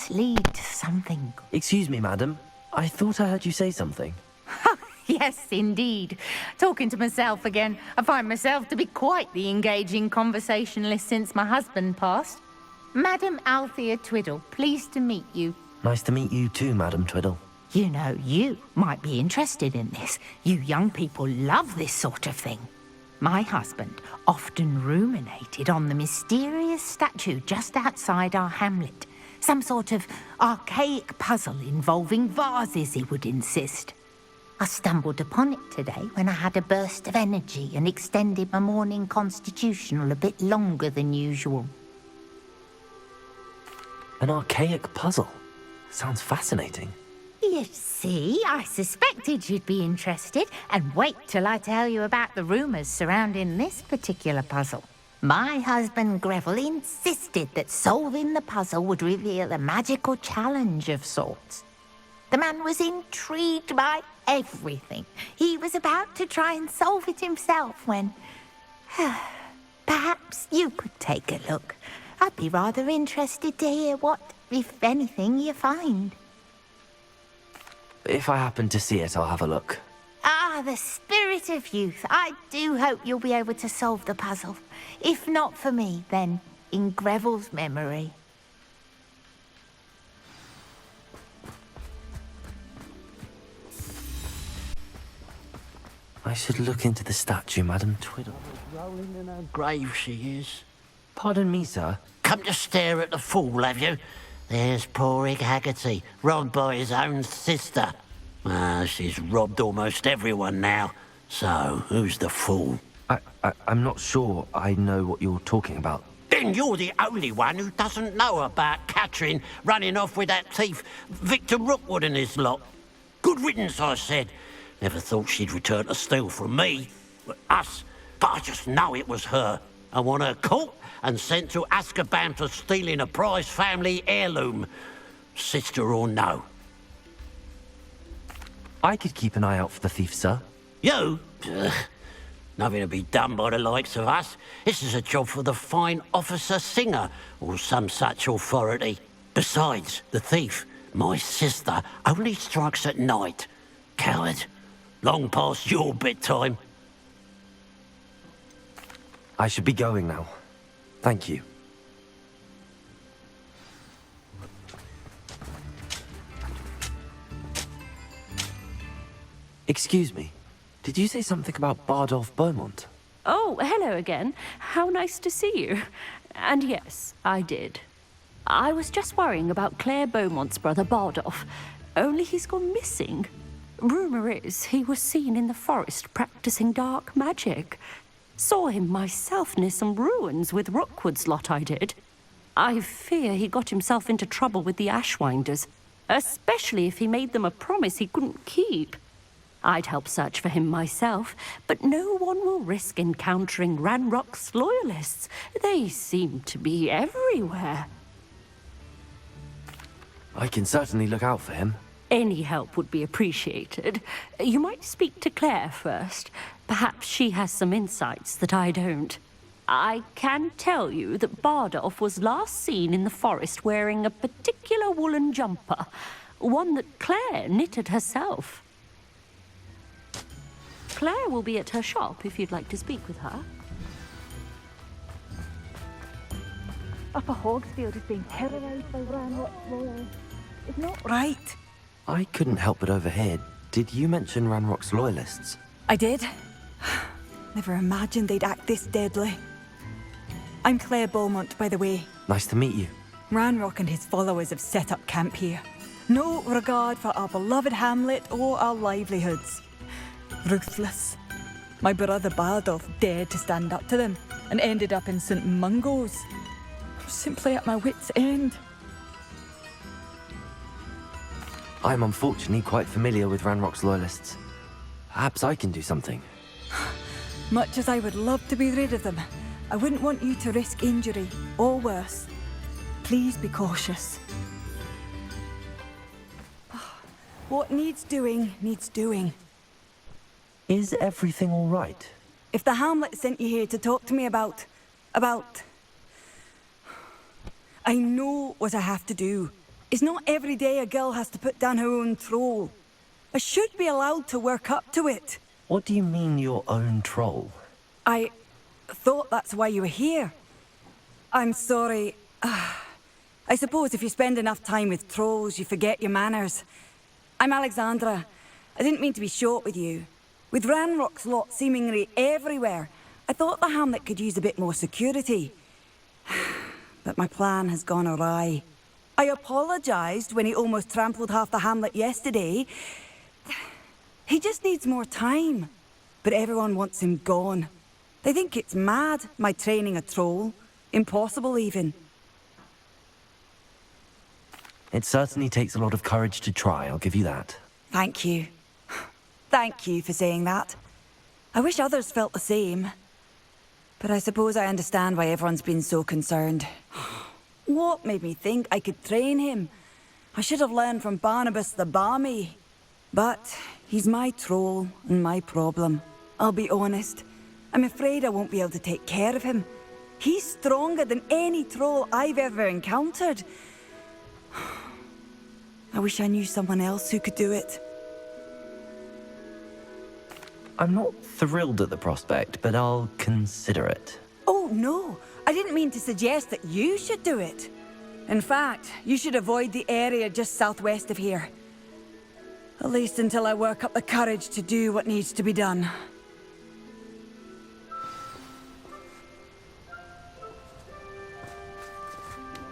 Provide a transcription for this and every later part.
must lead to something. Excuse me, madam. I thought I heard you say something. Yes, indeed. Talking to myself again. I find myself to be quite the engaging conversationalist since my husband passed. Madam Althea Twiddle, pleased to meet you. Nice to meet you too, Madam Twiddle. You know, you might be interested in this. You young people love this sort of thing. My husband often ruminated on the mysterious statue just outside our hamlet. Some sort of archaic puzzle involving vases, he would insist. I stumbled upon it today when I had a burst of energy and extended my morning constitutional a bit longer than usual. An archaic puzzle. Sounds fascinating. You see, I suspected you'd be interested, and wait till I tell you about the rumours surrounding this particular puzzle. My husband Greville insisted that solving the puzzle would reveal a magical challenge of sorts. The man was intrigued by everything. He was about to try and solve it himself when... Perhaps you could take a look. I'd be rather interested to hear what, if anything, you find. If I happen to see it, I'll have a look. Ah, the spirit of youth. I do hope you'll be able to solve the puzzle. If not for me, then in Greville's memory. I should look into the statue, Madam Twiddle. Rolling in her grave she is. Pardon me, sir. Come to stare at the fool, have you? There's poor Ig Haggerty, robbed by his own sister. She's robbed almost everyone now. So, who's the fool? I'm not sure I know what you're talking about. Then you're the only one who doesn't know about Catherine running off with that thief, Victor Rookwood and his lot. Good riddance, I said. Never thought she'd return to steal from me, us, but I just know it was her. I want her caught and sent to Azkaban for stealing a prize family heirloom, sister or no. I could keep an eye out for the thief, sir. You? Nothing to be done by the likes of us. This is a job for the fine officer Singer, or some such authority. Besides, the thief, my sister, only strikes at night. Coward. Long past your bedtime. I should be going now. Thank you. Excuse me. Did you say something about Bardolph Beaumont? Oh, hello again. How nice to see you. And yes, I did. I was just worrying about Claire Beaumont's brother Bardolph. Only he's gone missing. Rumour is he was seen in the forest practicing dark magic. Saw him myself near some ruins with Rookwood's lot, I did. I fear he got himself into trouble with the Ashwinders, especially if he made them a promise he couldn't keep. I'd help search for him myself, but no one will risk encountering Ranrock's loyalists. They seem to be everywhere. I can certainly look out for him. Any help would be appreciated. You might speak to Claire first. Perhaps she has some insights that I don't. I can tell you that Bardolph was last seen in the forest wearing a particular woolen jumper, one that Claire knitted herself. Claire will be at her shop if you'd like to speak with her. Upper Hogsfield is being terrorised by Ranrock's loyalists. It's not right. I couldn't help but overhear. Did you mention Ranrock's loyalists? I did. Never imagined they'd act this deadly. I'm Claire Beaumont, by the way. Nice to meet you. Ranrock and his followers have set up camp here. No regard for our beloved hamlet or our livelihoods. Ruthless. My brother Bardolph dared to stand up to them and ended up in St. Mungo's. I'm simply at my wit's end. I'm unfortunately quite familiar with Ranrock's loyalists. Perhaps I can do something. Much as I would love to be rid of them, I wouldn't want you to risk injury, or worse. Please be cautious. What needs doing, needs doing. Is everything all right? If the Hamlet sent you here to talk to me about... I know what I have to do. It's not every day a girl has to put down her own troll. I should be allowed to work up to it. What do you mean, your own troll? I thought that's why you were here. I'm sorry. I suppose if you spend enough time with trolls, you forget your manners. I'm Alexandra. I didn't mean to be short with you. With Ranrock's lot seemingly everywhere, I thought the hamlet could use a bit more security. But my plan has gone awry. I apologised when he almost trampled half the hamlet yesterday. He just needs more time. But everyone wants him gone. They think it's mad, my training a troll. Impossible, even. It certainly takes a lot of courage to try, I'll give you that. Thank you. Thank you for saying that. I wish others felt the same. But I suppose I understand why everyone's been so concerned. What made me think I could train him? I should have learned from Barnabas the Barmy. But he's my troll and my problem. I'll be honest. I'm afraid I won't be able to take care of him. He's stronger than any troll I've ever encountered. I wish I knew someone else who could do it. I'm not thrilled at the prospect, but I'll consider it. Oh, no. I didn't mean to suggest that you should do it. In fact, you should avoid the area just southwest of here. At least until I work up the courage to do what needs to be done.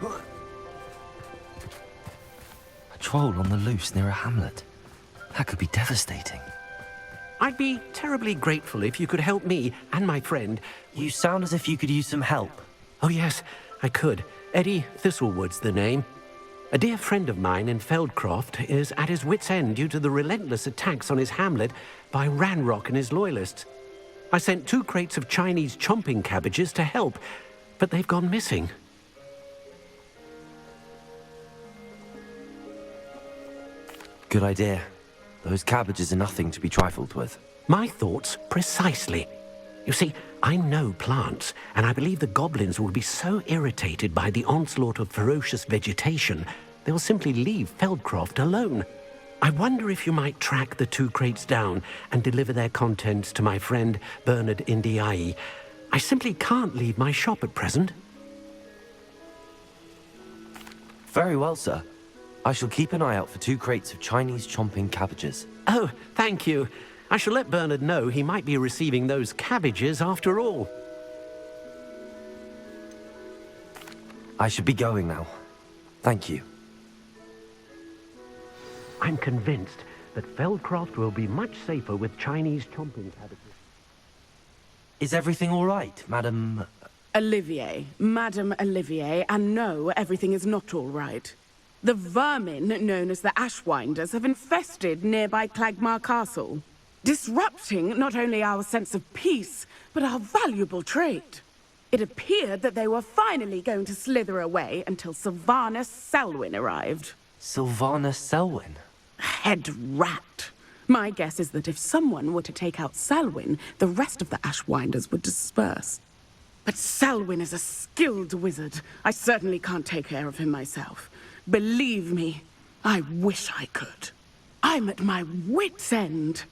A troll on the loose near a hamlet. That could be devastating. I'd be terribly grateful if you could help me and my friend. You sound as if you could use some help. Oh, yes, I could. Eddie Thistlewood's the name. A dear friend of mine in Feldcroft is at his wit's end due to the relentless attacks on his hamlet by Ranrock and his loyalists. I sent 2 crates of Chinese chomping cabbages to help, but they've gone missing. Good idea. Those cabbages are nothing to be trifled with. My thoughts precisely. You see, I know plants, and I believe the goblins will be so irritated by the onslaught of ferocious vegetation, they'll simply leave Feldcroft alone. I wonder if you might track the 2 crates down and deliver their contents to my friend Bernard Indiai. I simply can't leave my shop at present. Very well, sir. I shall keep an eye out for 2 crates of Chinese chomping cabbages. Oh, thank you. I shall let Bernard know he might be receiving those cabbages after all. I should be going now. Thank you. I'm convinced that Feldcroft will be much safer with Chinese chomping cabbages. Is everything all right, Madam... Olivier, Madame Olivier, and no, everything is not all right. The vermin known as the Ashwinders have infested nearby Clagmar Castle, disrupting not only our sense of peace, but our valuable trade. It appeared that they were finally going to slither away until Sylvanus Selwyn arrived. Sylvanus Selwyn? Head rat. My guess is that if someone were to take out Selwyn, the rest of the Ashwinders would disperse. But Selwyn is a skilled wizard. I certainly can't take care of him myself. Believe me, I wish I could. I'm at my wit's end.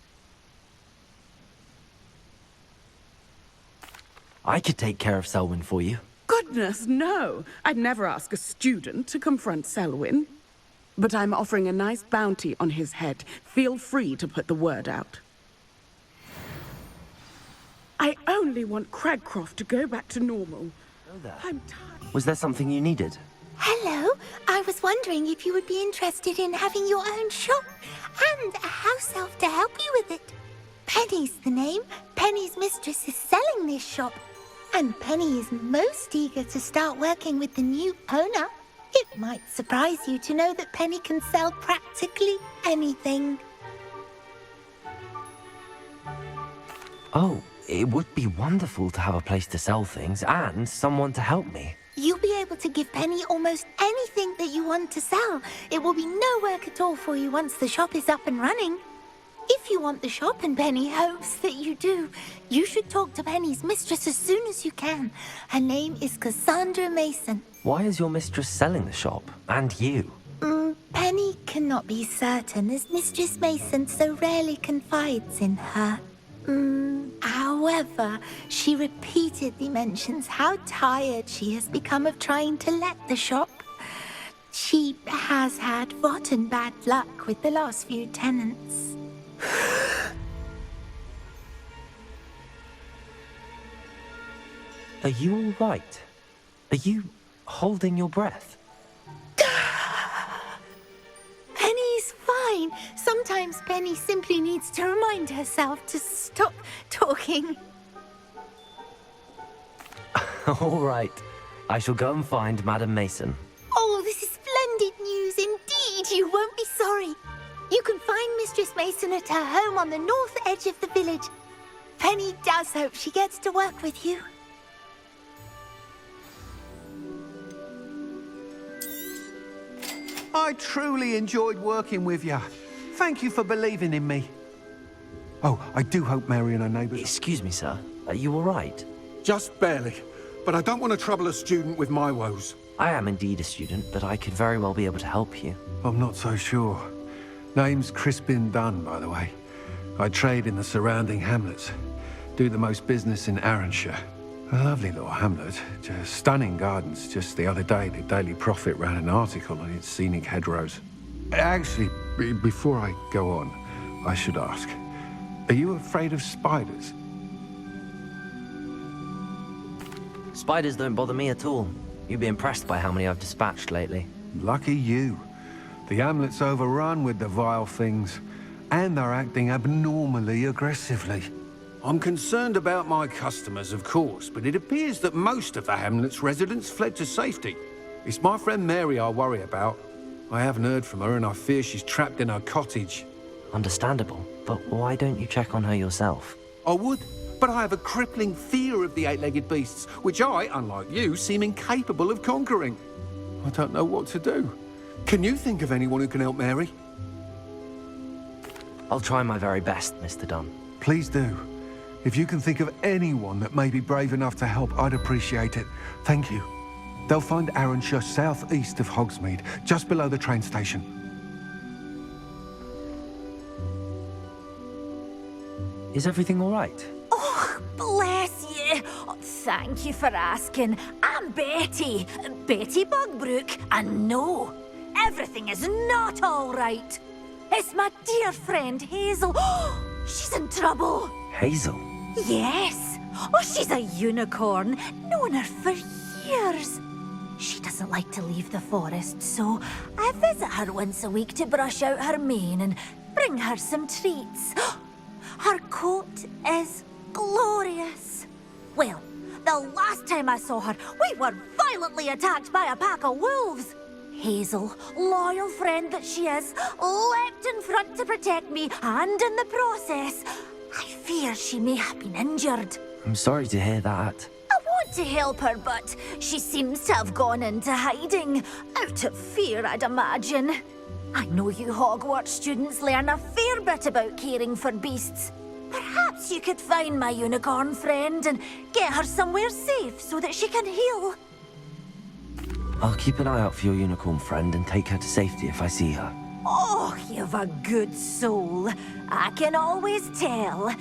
I could take care of Selwyn for you. Goodness, no. I'd never ask a student to confront Selwyn. But I'm offering a nice bounty on his head. Feel free to put the word out. I only want Cragcroft to go back to normal. I'm tired. Was there something you needed? Hello, I was wondering if you would be interested in having your own shop and a house elf to help you with it. Penny's the name. Penny's mistress is selling this shop. And Penny is most eager to start working with the new owner. It might surprise you to know that Penny can sell practically anything. Oh, it would be wonderful to have a place to sell things and someone to help me. You'll be able to give Penny almost anything that you want to sell. It will be no work at all for you once the shop is up and running. If you want the shop and Penny hopes that you do, you should talk to Penny's mistress as soon as you can. Her name is Cassandra Mason. Why is your mistress selling the shop? And you? Penny cannot be certain as Mistress Mason so rarely confides in her. However, she repeatedly mentions how tired she has become of trying to let the shop. She has had rotten bad luck with the last few tenants. Are you all right? Are you holding your breath? Penny's fine. Sometimes Penny simply needs to remind herself to stop talking. All right. I shall go and find Madam Mason. Oh, this is splendid news indeed. You won't be sorry. You can find Mistress Mason at her home on the north edge of the village. Penny does hope she gets to work with you. I truly enjoyed working with you. Thank you for believing in me. Oh, I do hope Mary and her neighbours... Excuse me, sir. Are you all right? Just barely. But I don't want to trouble a student with my woes. I am indeed a student, but I could very well be able to help you. I'm not so sure. Name's Crispin Dunn, by the way. I trade in the surrounding hamlets. Do the most business in Arranshire. A lovely little hamlet. Just stunning gardens. Just the other day, the Daily Prophet ran an article on its scenic hedgerows. Actually, before I go on, I should ask, are you afraid of spiders? Spiders don't bother me at all. You'd be impressed by how many I've dispatched lately. Lucky you. The hamlet's overrun with the vile things, and they're acting abnormally aggressively. I'm concerned about my customers, of course, but it appears that most of the hamlet's residents fled to safety. It's my friend Mary I worry about. I haven't heard from her, and I fear she's trapped in her cottage. Understandable, but why don't you check on her yourself? I would, but I have a crippling fear of the eight-legged beasts, which I, unlike you, seem incapable of conquering. I don't know what to do. Can you think of anyone who can help Mary? I'll try my very best, Mr. Dunn. Please do. If you can think of anyone that may be brave enough to help, I'd appreciate it. Thank you. They'll find Arranshire southeast of Hogsmeade, just below the train station. Is everything all right? Oh, bless you. Oh, thank you for asking. I'm Betty. Betty Bugbrook. And no, everything is not all right. It's my dear friend Hazel. Oh, she's in trouble. Hazel? Yes. Oh, she's a unicorn. Known her for years. She doesn't like to leave the forest, so I visit her once a week to brush out her mane and bring her some treats. Her coat is glorious. Well, the last time I saw her, we were violently attacked by a pack of wolves. Hazel, loyal friend that she is, leapt in front to protect me, and in the process, I fear she may have been injured. I'm sorry to hear that. I want to help her, but she seems to have gone into hiding. Out of fear, I'd imagine. I know you Hogwarts students learn a fair bit about caring for beasts. Perhaps you could find my unicorn friend and get her somewhere safe so that she can heal. I'll keep an eye out for your unicorn friend and take her to safety if I see her. Oh, you've a good soul. I can always tell.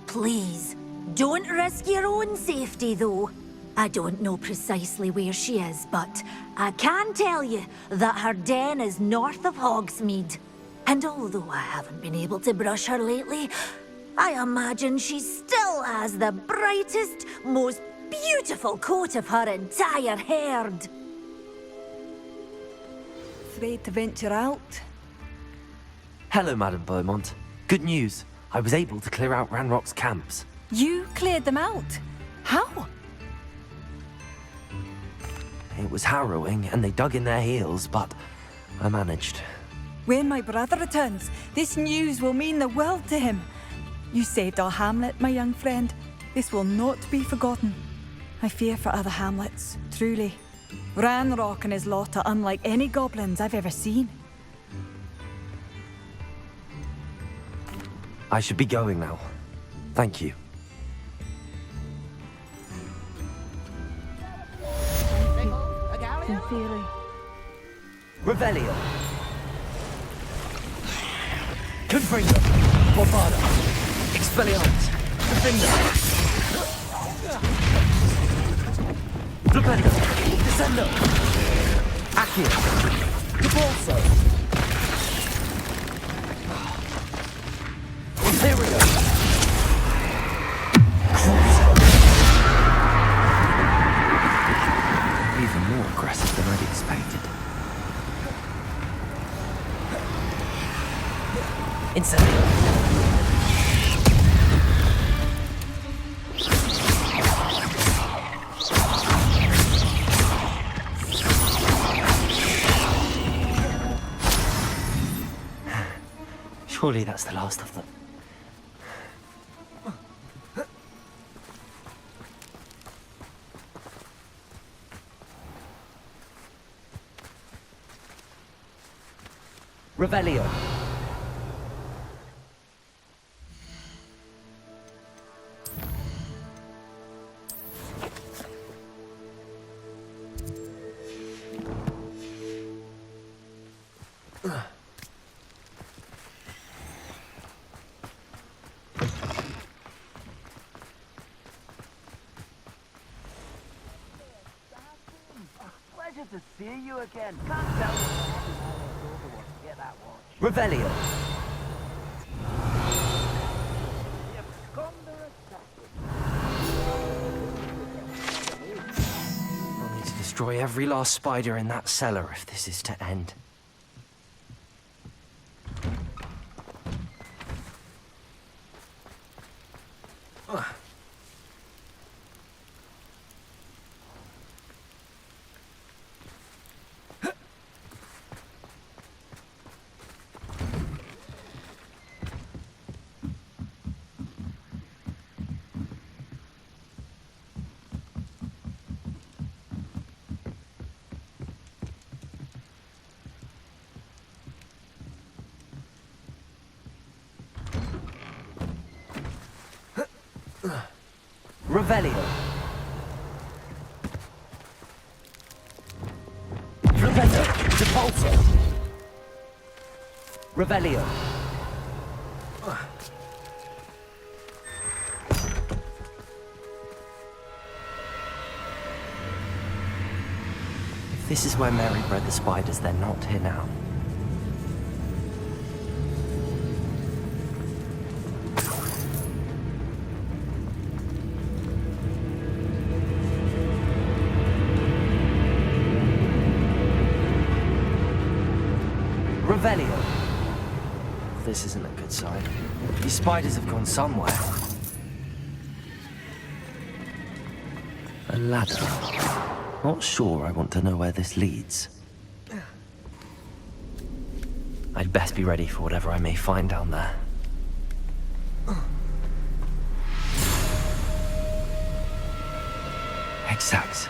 Please, don't risk your own safety, though. I don't know precisely where she is, but I can tell you that her den is north of Hogsmeade. And although I haven't been able to brush her lately, I imagine she still has the brightest, most beautiful coat of her entire herd. Afraid to venture out? Hello, Madam Beaumont. Good news. I was able to clear out Ranrock's camps. You cleared them out? How? It was harrowing, and they dug in their heels, but I managed. When my brother returns, this news will mean the world to him. You saved our hamlet, my young friend. This will not be forgotten. I fear for other hamlets, truly. Ranrock and his lot are unlike any goblins I've ever seen. I should be going now. Thank you. Sincerely. Revelio. Confringo! Bombarda! Expelliarmus! Defender! Flipendo! Descendo! Accio! Repulso! Ontario! Even more aggressive than I'd expected. Incendio! Surely that's the last of them. Revelio. Pleasure to see you again. Can't tell you get that watch. Revelio. I'll need to destroy every last spider in that cellar if this is to end. Revelio. Flipendo. Depulso. Revelio. If this is where Mary bred the spiders, they're not here now. Revelio. This isn't a good sign. These spiders have gone somewhere. A ladder. Not sure I want to know where this leads. I'd best be ready for whatever I may find down there. Sacs.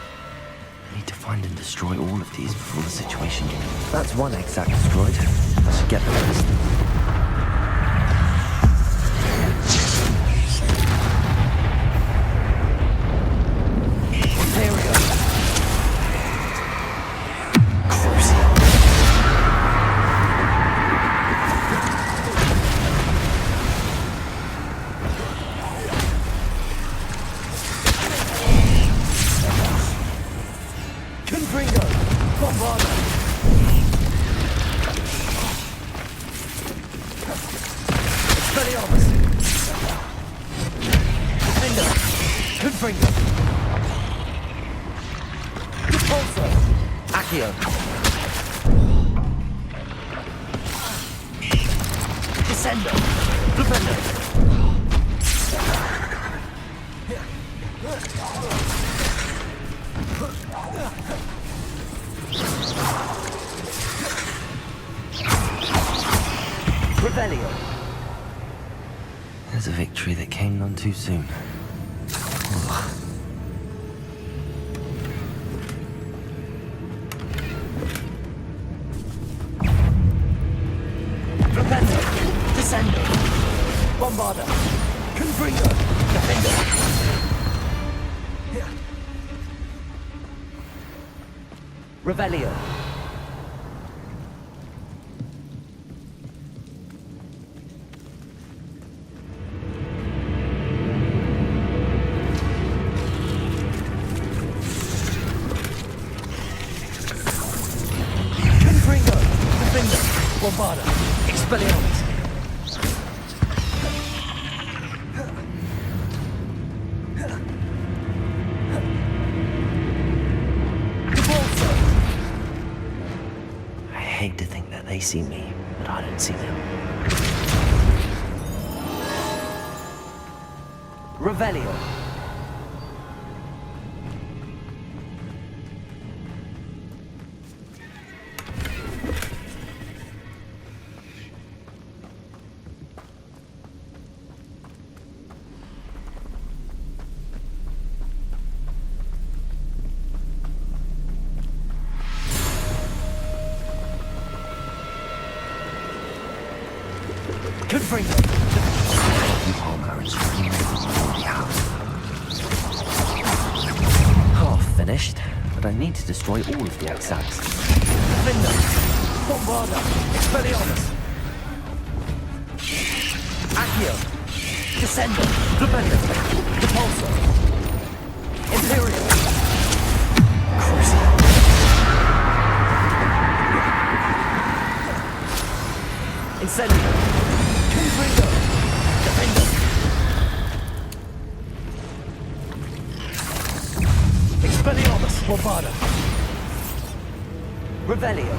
I need to find and destroy all of these before the situation gets... That's one egg sac destroyed. I should get the rest. Ontario. Crucial. Confringo. Bombarda. Expelliarmus. Defender. Confringo. Repulso. Accio. Descendo. Defender. Revelio. There's a victory that came none too soon. Ugh. Flipendo. Descendo. Bombarda. Confringo. Defender. Revelio. Bombarda! Expelliarmus! I hate to think that they see me, but I don't see them. Revelio. Confringo. You Hogwarts already have. Half finished, but I need to destroy all of the Sacs. Defender. Bombarda. Expelliarmus. Accio. Descender. Rebellion. Depulsor. Imperial. Crucible. Incendio. Confringo. Defender. Expelliarmus. Bombarda. Revelio.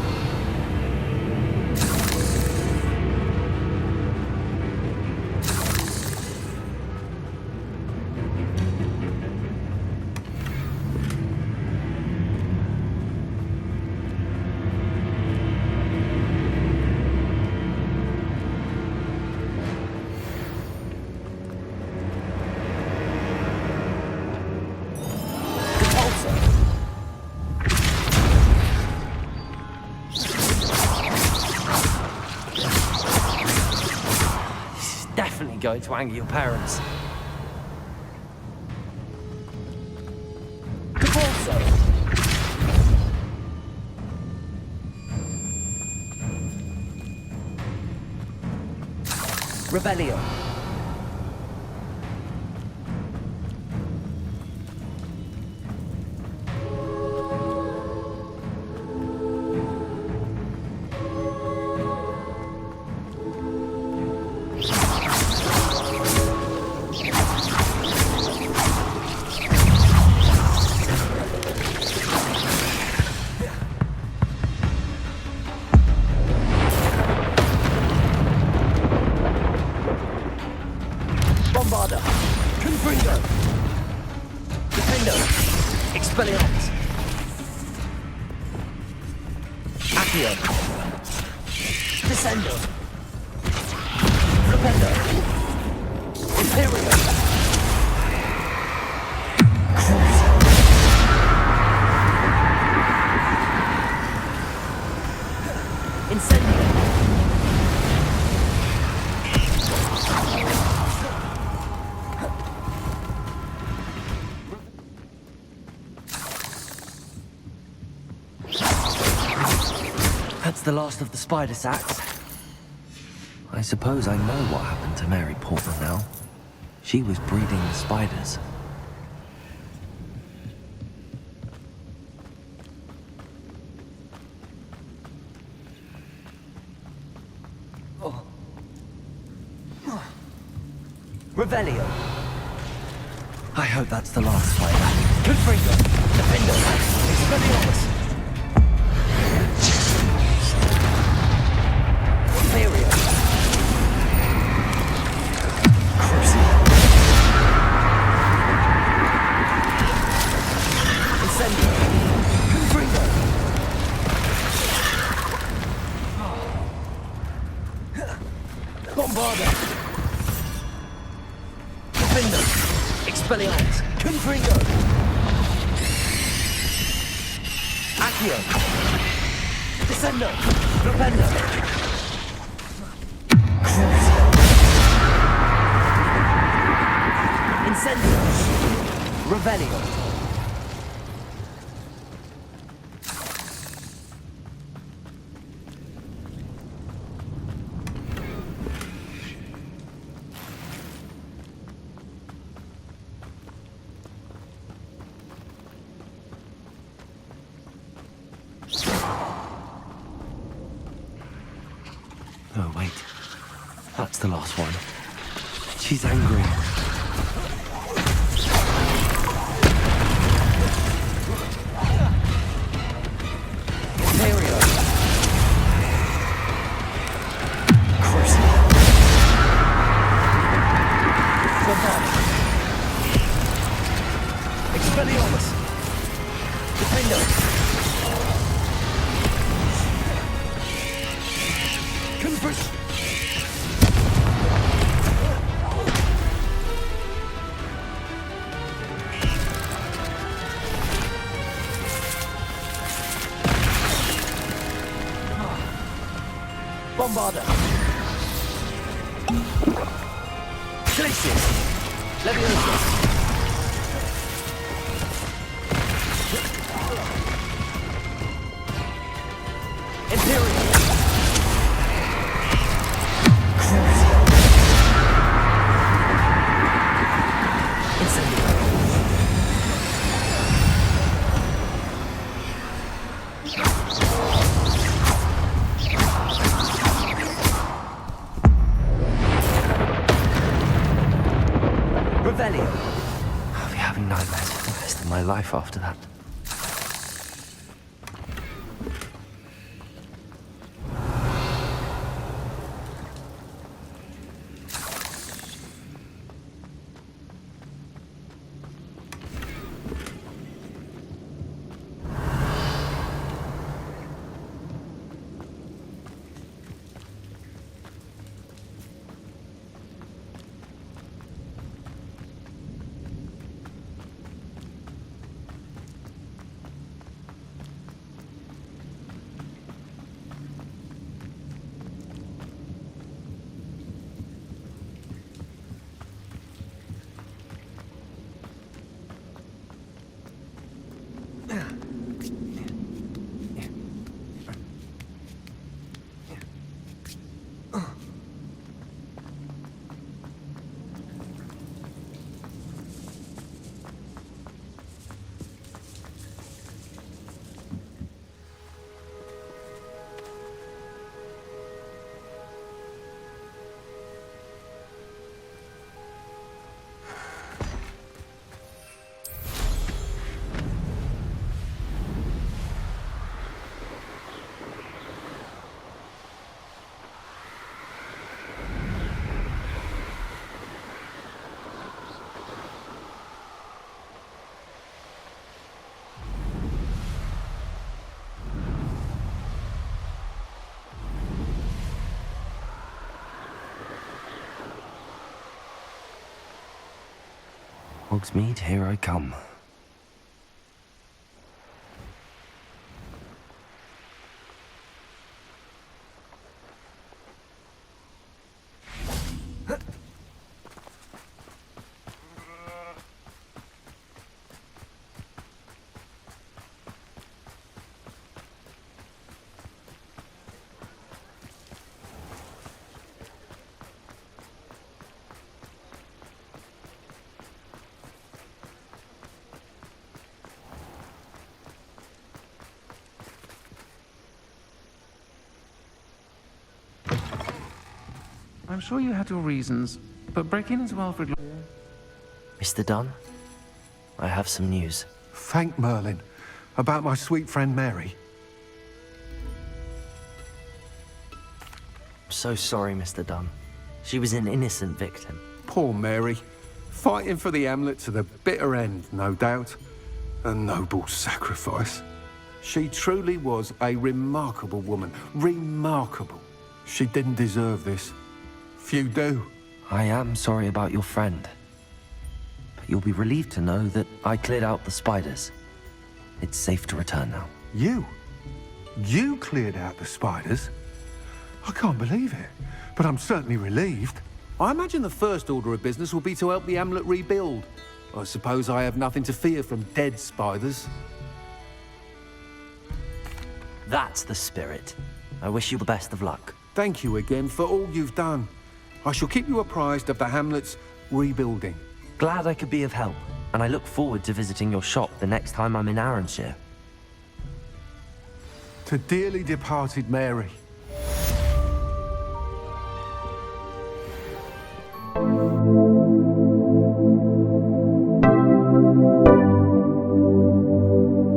Definitely going to anger your parents. Depulso. Rebellion. Bombarda. Confringo. Defendo. Expelliarmus. Accio. Descendo. Rependo. Imperial. Incendio. That's the last of the spider Sacs. I suppose I know what happened to Mary Portman now. She was breeding the spiders. Oh. Revelio. I hope that's the last spider. Confringo. Defendo. Expelliarmus. Imperial. Crucible. Incendio. Confringo. Bombarda. Defender. Expelliarmus. Confringo. Accio. Descendo. Rependo. Incendio. Revelio. That's the last one. She's angry. Ontario. Chris. Expelliarmus! Defender! Confess! Bombarder! Glacius! Leviosa! I'll be having nightmares for the rest of my life after that. Hogsmeade, here I come. I'm sure you had your reasons, but breaking into Alfred... Mr. Dunn, I have some news. Thank Merlin. About my sweet friend Mary. I'm so sorry, Mr. Dunn. She was an innocent victim. Poor Mary. Fighting for the Hamlet to the bitter end, no doubt. A noble sacrifice. She truly was a remarkable woman. Remarkable. She didn't deserve this. Few do. I am sorry about your friend. But you'll be relieved to know that I cleared out the spiders. It's safe to return now. You? You cleared out the spiders? I can't believe it, but I'm certainly relieved. I imagine the first order of business will be to help the Hamlet rebuild. I suppose I have nothing to fear from dead spiders. That's the spirit. I wish you the best of luck. Thank you again for all you've done. I shall keep you apprised of the Hamlet's rebuilding. Glad I could be of help, and I look forward to visiting your shop the next time I'm in Arranshire. To dearly departed Mary. you.